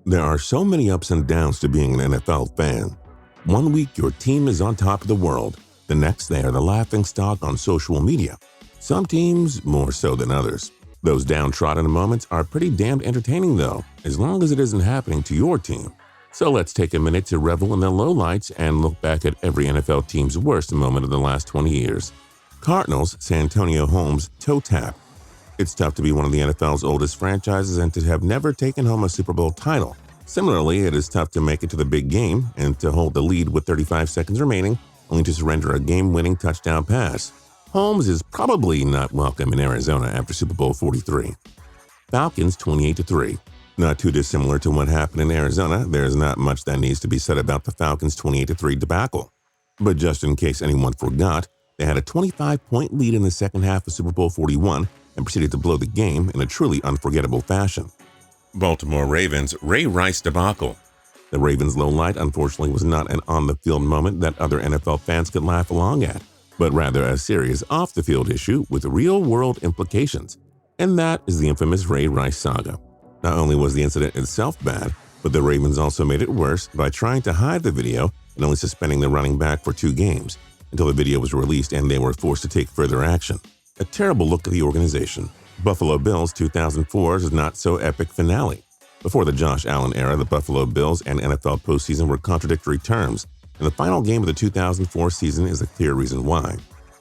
There are so many ups and downs to being an NFL fan. One week your team is on top of the world, the next they are the laughingstock on social media. Some teams more so than others. Those downtrodden moments are pretty damned entertaining though, as long as it isn't happening to your team. So let's take a minute to revel in the lowlights and look back at every NFL team's worst moment of the last 20 years. Cardinals SANTONIO Holmes toe tap. It's tough to be one of the NFL's oldest franchises and to have never taken home a Super Bowl title. Similarly, it is tough to make it to the big game and to hold the lead with 35 seconds remaining, only to surrender a game-winning touchdown pass. Holmes is probably not welcome in Arizona after Super Bowl 43. Falcons 28-3. Not too dissimilar to what happened in Arizona, there's not much that needs to be said about the Falcons' 28-3 debacle. But just in case anyone forgot, they had a 25-point lead in the second half of Super Bowl 41 and proceeded to blow the game in a truly unforgettable fashion. Baltimore Ravens Ray Rice debacle. The Ravens' low light unfortunately was not an on-the-field moment that other NFL fans could laugh along at, but rather a serious off-the-field issue with real-world implications, and that is the infamous Ray Rice saga. Not only was the incident itself bad, but the Ravens also made it worse by trying to hide the video and only suspending the running back for 2 games, until the video was released and they were forced to take further action. A terrible look at the organization. Buffalo Bills 2004's not-so-epic finale. Before the Josh Allen era, the Buffalo Bills and NFL postseason were contradictory terms, and the final game of the 2004 season is a clear reason why.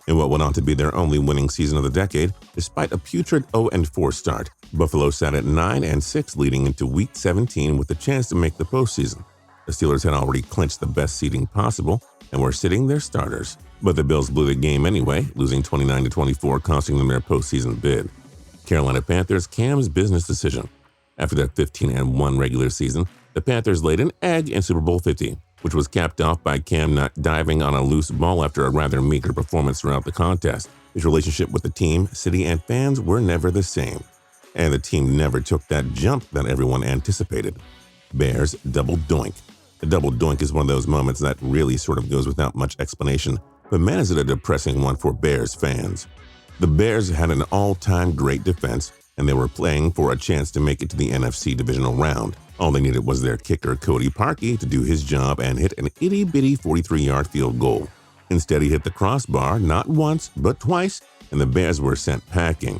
In what went on to be their only winning season of the decade, despite a putrid 0-4 start, Buffalo sat at 9-6 leading into Week 17 with a chance to make the postseason. The Steelers had already clinched the best seeding possible and were sitting their starters. But the Bills blew the game anyway, losing 29-24, costing them their postseason bid. Carolina Panthers Cam's business decision. After that 15-1 regular season, the Panthers laid an egg in Super Bowl 50, which was capped off by Cam not diving on a loose ball after a rather meager performance throughout the contest. His relationship with the team, city, and fans were never the same. And the team never took that jump that everyone anticipated. Bears double doink. A double doink is one of those moments that really sort of goes without much explanation, but man is it a depressing one for Bears fans. The Bears had an all-time great defense, and they were playing for a chance to make it to the NFC divisional round. All they needed was their kicker Cody Parkey to do his job and hit an itty-bitty 43-yard field goal. Instead, he hit the crossbar not once, but twice, and the Bears were sent packing.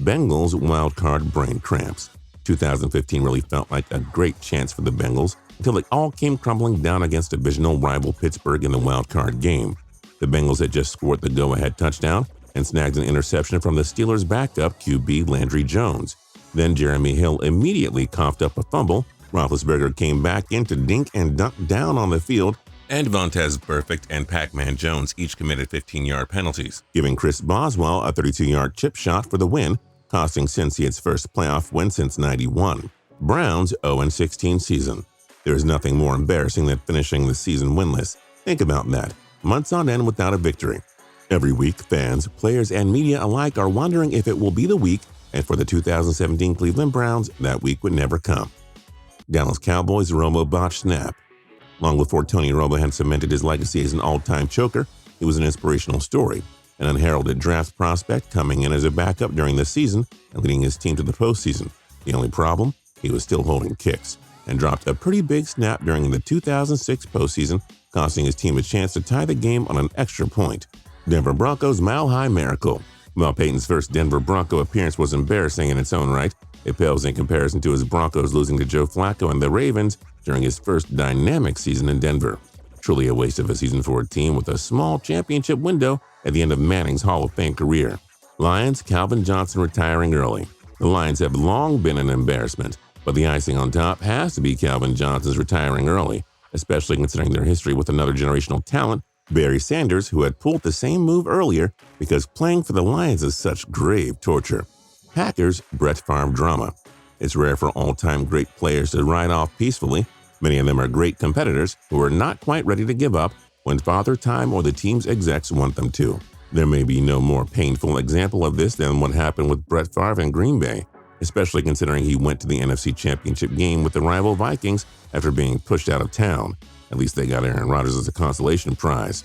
Bengals wildcard brain cramps. 2015 really felt like a great chance for the Bengals until it all came crumbling down against divisional rival Pittsburgh in the wildcard game. The Bengals had just scored the go-ahead touchdown and snagged an interception from the Steelers' backup QB Landry Jones. Then Jeremy Hill immediately coughed up a fumble. Roethlisberger came back in to dink and dunk down on the field, and Vontaze Burfict and Pac-Man Jones each committed 15-yard penalties, giving Chris Boswell a 32-yard chip shot for the win, costing Cincy its first playoff win since '91. Browns 0-16 season. There is nothing more embarrassing than finishing the season winless. Think about that. Months on end without a victory. Every week, fans, players, and media alike are wondering if it will be the week, and for the 2017 Cleveland Browns, that week would never come. Dallas Cowboys Romo botch snap. Long before Tony Romo had cemented his legacy as an all-time choker, he was an inspirational story, an unheralded draft prospect coming in as a backup during the season and leading his team to the postseason. The only problem? He was still holding kicks, and dropped a pretty big snap during the 2006 postseason, costing his team a chance to tie the game on an extra point. Denver Broncos Mile High Miracle. While Peyton's first Denver Bronco appearance was embarrassing in its own right, it pales in comparison to his Broncos losing to Joe Flacco and the Ravens during his first dynamic season in Denver. Truly a waste of a season for a team with a small championship window at the end of Manning's Hall of Fame career. Lions Calvin Johnson retiring early. The Lions have long been an embarrassment, but the icing on top has to be Calvin Johnson's retiring early, especially considering their history with another generational talent, Barry Sanders, who had pulled the same move earlier because playing for the Lions is such grave torture. Packers Brett Favre drama. It's rare for all-time great players to ride off peacefully. Many of them are great competitors who are not quite ready to give up when Father Time or the team's execs want them to. There may be no more painful example of this than what happened with Brett Favre in Green Bay, especially considering he went to the NFC Championship game with the rival Vikings after being pushed out of town. At least they got Aaron Rodgers as a consolation prize.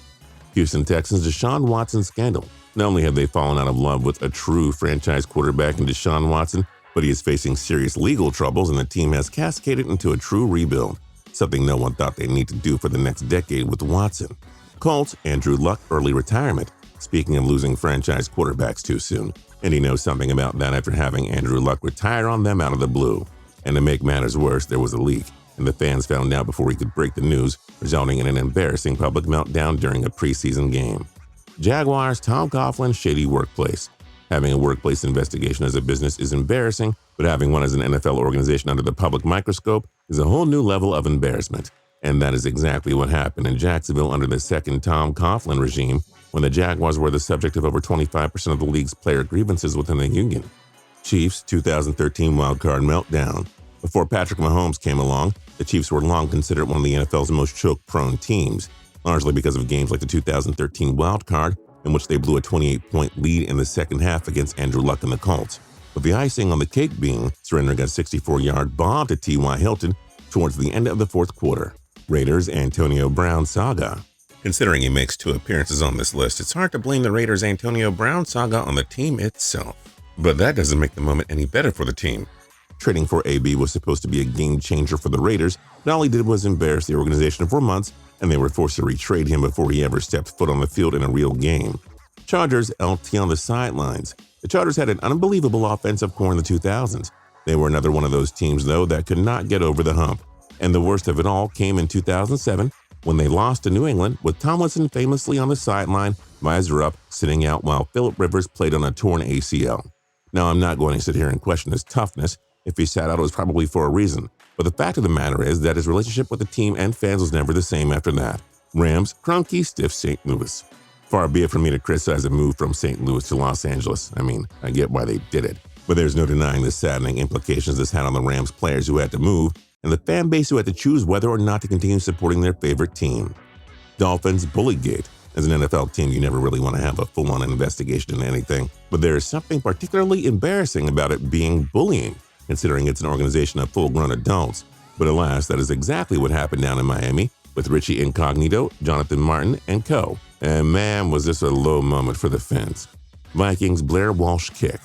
Houston Texans Deshaun Watson scandal. Not only have they fallen out of love with a true franchise quarterback in Deshaun Watson, But he is facing serious legal troubles and the team has cascaded into a true rebuild, something no one thought they'd need to do for the next decade with Watson. Colts, Andrew Luck early retirement. Speaking of losing franchise quarterbacks too soon, and he knows something about that after having Andrew Luck retire on them out of the blue. And to make matters worse, there was a leak, and the fans found out before he could break the news, resulting in an embarrassing public meltdown during a preseason game. Jaguars, Tom Coughlin's shady workplace. Having a workplace investigation as a business is embarrassing, but having one as an NFL organization under the public microscope is a whole new level of embarrassment. And that is exactly what happened in Jacksonville under the second Tom Coughlin regime, when the Jaguars were the subject of over 25% of the league's player grievances within the union. Chiefs' 2013 wildcard meltdown. Before Patrick Mahomes came along, the Chiefs were long considered one of the NFL's most choke-prone teams, largely because of games like the 2013 wildcard, in which they blew a 28-point lead in the second half against Andrew Luck and the Colts, with the icing on the cake being surrendering a 64-yard bomb to T.Y. Hilton towards the end of the fourth quarter. Raiders' Antonio Brown saga. Considering he makes 2 appearances on this list, it's hard to blame the Raiders' Antonio Brown saga on the team itself. But that doesn't make the moment any better for the team. Trading for AB was supposed to be a game changer for the Raiders, but all he did was embarrass the organization for months, and they were forced to retrade him before he ever stepped foot on the field in a real game. Chargers LT on the sidelines. The Chargers had an unbelievable offensive core in the 2000s. They were another one of those teams, though, that could not get over the hump. And the worst of it all came in 2007, when they lost to New England, with Tomlinson famously on the sideline, visor up, sitting out while Phillip Rivers played on a torn ACL. Now, I'm not going to sit here and question his toughness. If he sat out, it was probably for a reason. But the fact of the matter is that his relationship with the team and fans was never the same after that. Rams, Kroenke, stiff St. Louis. Far be it from me to criticize a move from St. Louis to Los Angeles. I mean, I get why they did it. But there's no denying the saddening implications this had on the Rams players who had to move, and the fan base who had to choose whether or not to continue supporting their favorite team. Dolphins Bullygate. As an NFL team, you never really want to have a full-on investigation into anything, but there is something particularly embarrassing about it being bullying, considering it's an organization of full-grown adults. But alas, that is exactly what happened down in Miami with Richie Incognito, Jonathan Martin, and co. And man, was this a low moment for the fans. Vikings Blair Walsh kick.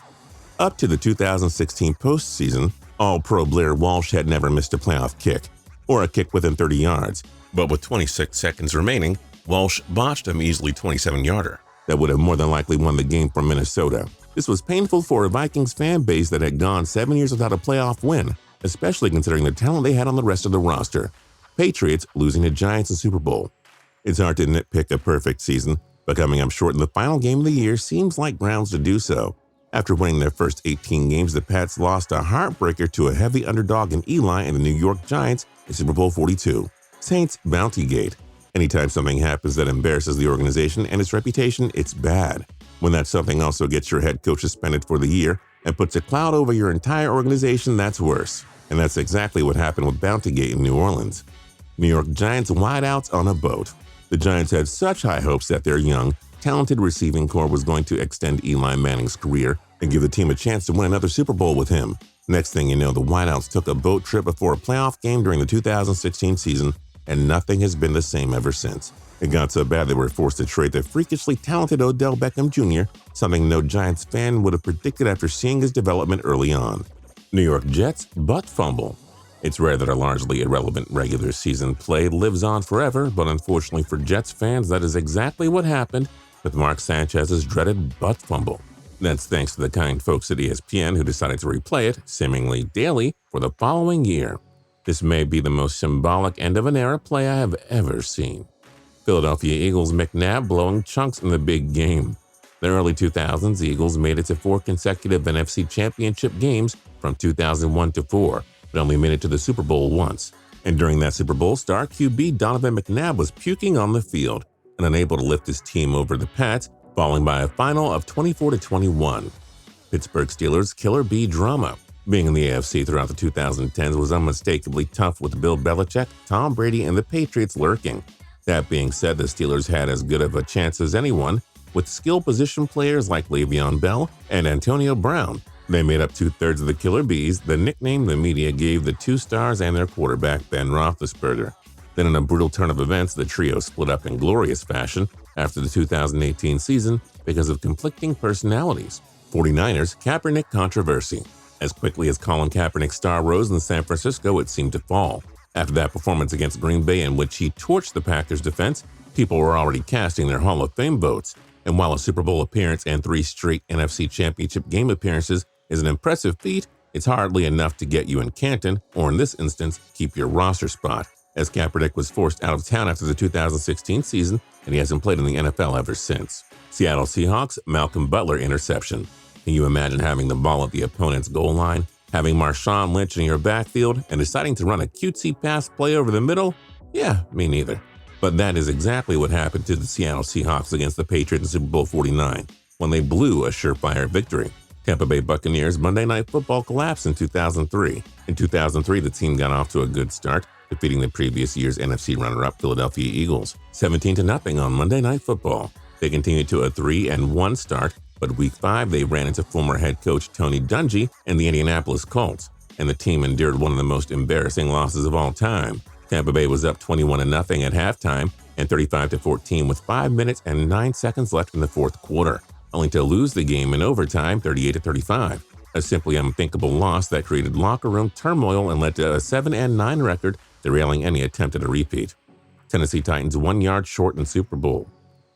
Up to the 2016 postseason, All-Pro Blair Walsh had never missed a playoff kick, or a kick within 30 yards. But with 26 seconds remaining, Walsh botched a measly 27-yarder that would have more than likely won the game for Minnesota. This was painful for a Vikings fan base that had gone 7 years without a playoff win, especially considering the talent they had on the rest of the roster. Patriots losing to Giants in Super Bowl. It's hard to nitpick a perfect season, but coming up short in the final game of the year seems like grounds to do so. After winning their first 18 games, the Pats lost a heartbreaker to a heavy underdog in Eli and the New York Giants in Super Bowl 42. Saints Bounty Gate. Anytime something happens that embarrasses the organization and its reputation, it's bad. When that something also gets your head coach suspended for the year and puts a cloud over your entire organization, that's worse. And that's exactly what happened with Bounty Gate in New Orleans. New York Giants wideouts on a boat. The Giants had such high hopes that their young, talented receiving core was going to extend Eli Manning's career and give the team a chance to win another Super Bowl with him. Next thing you know, the wideouts took a boat trip before a playoff game during the 2016 season, and nothing has been the same ever since. It got so bad they were forced to trade the freakishly talented Odell Beckham Jr., something no Giants fan would have predicted after seeing his development early on. New York Jets butt fumble. It's rare that a largely irrelevant regular season play lives on forever, but unfortunately for Jets fans, that is exactly what happened with Mark Sanchez's dreaded butt fumble. That's thanks to the kind folks at ESPN who decided to replay it, seemingly daily, for the following year. This may be the most symbolic end of an era play I have ever seen. Philadelphia Eagles McNabb blowing chunks in the big game. The early 2000s, the Eagles made it to 4 consecutive NFC Championship games from 2001 to 4, but only made it to the Super Bowl once. And during that Super Bowl, star QB Donovan McNabb was puking on the field and unable to lift his team over the Pats, falling by a final of 24-21. Pittsburgh Steelers Killer Bee drama. Being in the AFC throughout the 2010s was unmistakably tough with Bill Belichick, Tom Brady, and the Patriots lurking. That being said, the Steelers had as good of a chance as anyone, with skill position players like Le'Veon Bell and Antonio Brown. They made up 2/3 of the Killer Bees, the nickname the media gave the 2 stars and their quarterback Ben Roethlisberger. Then in a brutal turn of events, the trio split up in glorious fashion after the 2018 season because of conflicting personalities. 49ers Kaepernick controversy. As quickly as Colin Kaepernick's star rose in San Francisco, it seemed to fall. After that performance against Green Bay in which he torched the Packers' defense, people were already casting their Hall of Fame votes. And while a Super Bowl appearance and 3 straight NFC Championship game appearances is an impressive feat, it's hardly enough to get you in Canton, or in this instance, keep your roster spot, as Kaepernick was forced out of town after the 2016 season and he hasn't played in the NFL ever since. Seattle Seahawks, Malcolm Butler interception. Can you imagine having the ball at the opponent's goal line, having Marshawn Lynch in your backfield, and deciding to run a cutesy pass play over the middle? Yeah, me neither. But that is exactly what happened to the Seattle Seahawks against the Patriots in Super Bowl 49, when they blew a surefire victory. Tampa Bay Buccaneers Monday Night Football collapsed in 2003. In 2003, the team got off to a good start, defeating the previous year's NFC runner-up Philadelphia Eagles 17-0 on Monday Night Football. They continued to a 3-1 start, but Week 5 they ran into former head coach Tony Dungy and the Indianapolis Colts, and the team endured one of the most embarrassing losses of all time. Tampa Bay was up 21-0 at halftime and 35-14 with 5 minutes and 9 seconds left in the fourth quarter, only to lose the game in overtime 38-35. A simply unthinkable loss that created locker room turmoil and led to a 7-9 record, derailing any attempt at a repeat. Tennessee Titans 1 yard short in Super Bowl.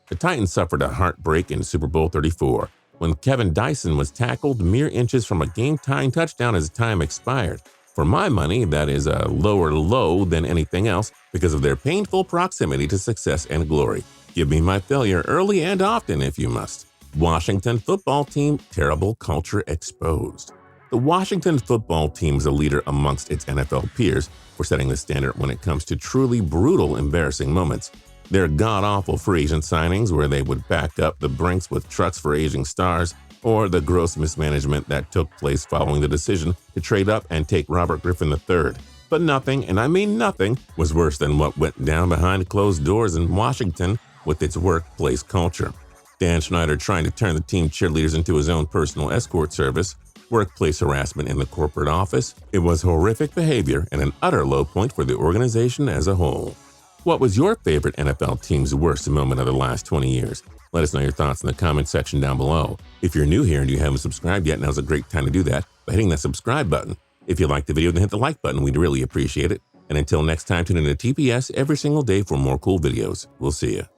The Titans suffered a heartbreak in Super Bowl 34 when Kevin Dyson was tackled mere inches from a game-tying touchdown as time expired. For my money, that is a lower low than anything else because of their painful proximity to success and glory. Give me my failure early and often if you must. Washington football team, terrible culture exposed. The Washington football team is a leader amongst its NFL peers for setting the standard when it comes to truly brutal, embarrassing moments. Their god-awful free agent signings where they would back up the Brinks with trucks for aging stars, or the gross mismanagement that took place following the decision to trade up and take Robert Griffin III. But nothing, and I mean nothing, was worse than what went down behind closed doors in Washington with its workplace culture. Dan Snyder trying to turn the team cheerleaders into his own personal escort service, workplace harassment in the corporate office. It was horrific behavior and an utter low point for the organization as a whole. What was your favorite NFL team's worst moment of the last 20 years? Let us know your thoughts in the comment section down below. If you're new here and you haven't subscribed yet, now's a great time to do that by hitting that subscribe button. If you liked the video, then hit the like button. We'd really appreciate it. And until next time, tune in to TPS every single day for more cool videos. We'll see you.